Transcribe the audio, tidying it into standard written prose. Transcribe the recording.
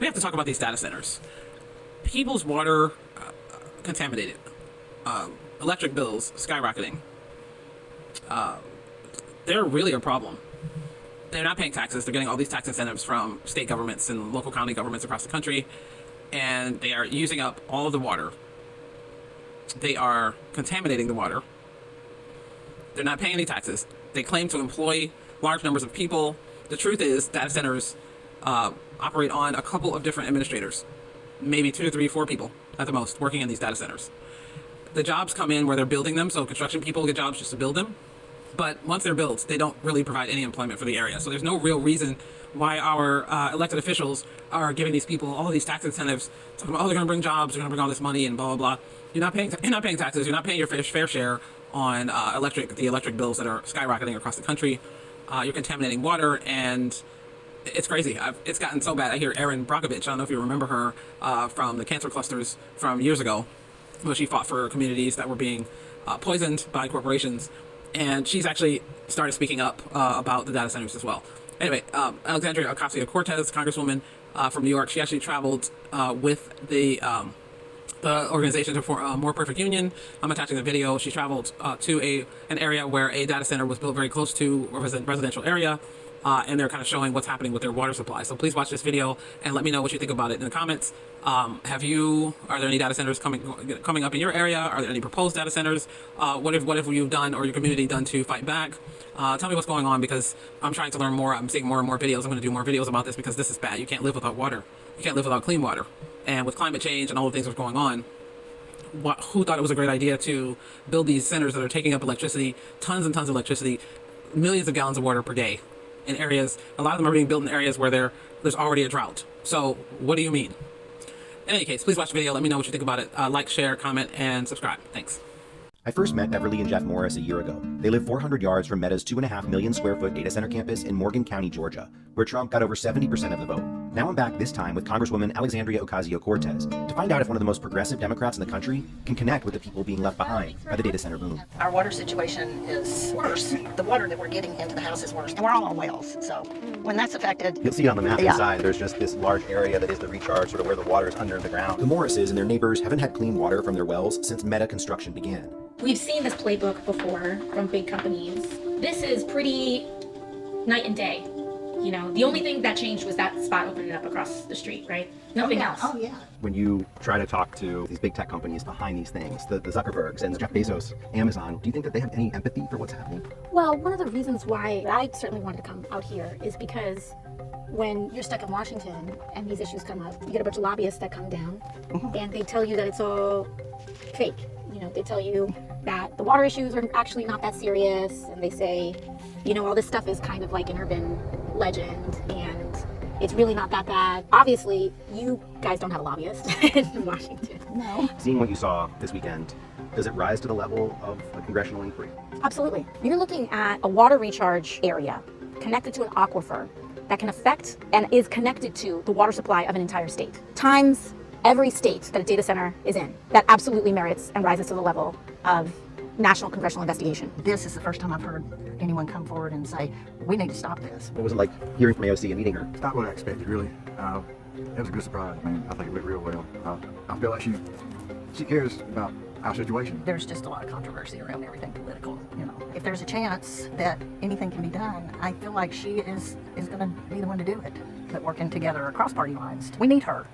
we have to talk about these data centers. People's water contaminated. Electric bills skyrocketing. They're really a problem. They're not paying taxes. They're getting all these tax incentives from state governments and local county governments across the country, and they are using up all of the water. They are contaminating the water. They're not paying any taxes. They claim to employ large numbers of people. The truth is, data centers operate on a couple of different administrators, maybe 2 to 3, 4 people at the most working in these data centers. The jobs come in where they're building them, so construction people get jobs just to build them. But once they're built, they don't really provide any employment for the area. So there's no real reason why our elected officials are giving these people all of these tax incentives, talking about, oh, they're going to bring jobs, they're going to bring all this money, and blah, blah, blah. You're not paying taxes. You're not paying your fair share on the electric bills that are skyrocketing across the country. You're contaminating water, and it's crazy. It's gotten so bad. I hear Erin Brockovich, I don't know if you remember her from the cancer clusters from years ago, where she fought for communities that were being poisoned by corporations. And she's actually started speaking up about the data centers as well. Anyway, Alexandria Ocasio-Cortez, Congresswoman from New York, she actually traveled with the Organization for a More Perfect Union. I'm attaching the video. She traveled to an area where a data center was built very close to a residential area. And they're kind of showing what's happening with their water supply. So please watch this video and let me know what you think about it in the comments. Are there any data centers coming up in your area? Are there any proposed data centers? What have you done or your community done to fight back? Tell me what's going on, because I'm trying to learn more. I'm seeing more and more videos. I'm going to do more videos about this because this is bad. You can't live without water. You can't live without clean water. And with climate change and all the things that's going on, who thought it was a great idea to build these centers that are taking up electricity, tons and tons of electricity, millions of gallons of water per day? In areas, a lot of them are being built in areas where there's already a drought. So what do you mean? In any case, please watch the video. Let me know what you think about it. Like, share, comment, and subscribe. Thanks. I first met Beverly and Jeff Morris a year ago. They live 400 yards from Meta's 2.5 million square foot data center campus in Morgan County, Georgia, where Trump got over 70% of the vote. Now I'm back this time with Congresswoman Alexandria Ocasio-Cortez to find out if one of the most progressive Democrats in the country can connect with the people being left behind by the data center boom. Our water situation is worse. The water that we're getting into the house is worse. And we're all on wells, so when that's affected... You'll see on the map inside, there's just this large area that is the recharge, sort of where the water is under the ground. The Morrises and their neighbors haven't had clean water from their wells since Meta construction began. We've seen this playbook before from big companies. This is pretty night and day. You know, the only thing that changed was that spot opening up across the street, right? Nothing else. Oh, yeah. When you try to talk to these big tech companies behind these things, the Zuckerbergs and Jeff Bezos, Amazon, do you think that they have any empathy for what's happening? Well, one of the reasons why I certainly wanted to come out here is because when you're stuck in Washington and these issues come up, you get a bunch of lobbyists that come down and they tell you that it's all fake. You know, they tell you that the water issues are actually not that serious, and they say, you know, all this stuff is kind of like an urban legend and it's really not that bad. Obviously, you guys don't have a lobbyist in Washington. No. Seeing what you saw this weekend, does it rise to the level of a congressional inquiry? Absolutely. You're looking at a water recharge area connected to an aquifer that can affect and is connected to the water supply of an entire state. Times every state that a data center is in. That absolutely merits and rises to the level of national congressional investigation. This is the first time I've heard anyone come forward and say, we need to stop this. What was it like hearing from AOC and meeting her? It's not what I expected, really. It was a good surprise. I mean, I think it went real well. I feel like she cares about our situation. There's just a lot of controversy around everything political, you know. If there's a chance that anything can be done, I feel like she is going to be the one to do it. But working together across party lines, we need her.